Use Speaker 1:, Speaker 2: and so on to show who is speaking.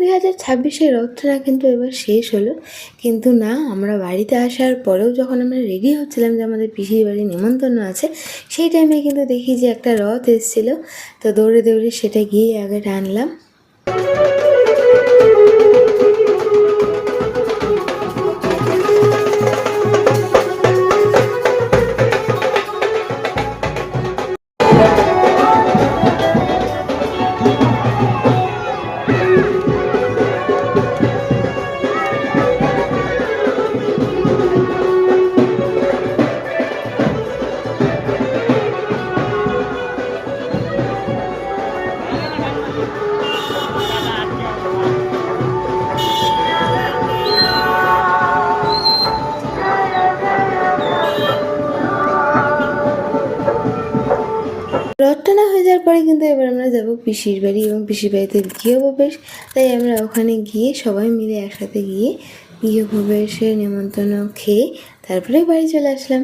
Speaker 1: 2026-এর রথটা কিন্তু এবার শেষ হলো, কিন্তু না, আমরা বাড়িতে আসার পরেও যখন আমরা রেডি হচ্ছিলাম যে আমাদের পিসির বাড়ি নেমন্তন্ন আছে, সেই টাইমে কিন্তু দেখি যে একটা রথ এসেছিলো। তো দৌড়ে দৌড়ে সেটা গিয়ে আগে টানলাম। রথ টানা হয়ে যাওয়ার পরে কিন্তু এবার আমরা যাবো পিসির বাড়ি, এবং পিসির বাড়িতে গৃহপ্রবেশ। তাই আমরা ওখানে গিয়ে সবাই মিলে একসাথে গিয়ে গৃহপ্রবেশের নেমন্তন্ন খেয়ে তারপরে বাড়ি চলে আসলাম।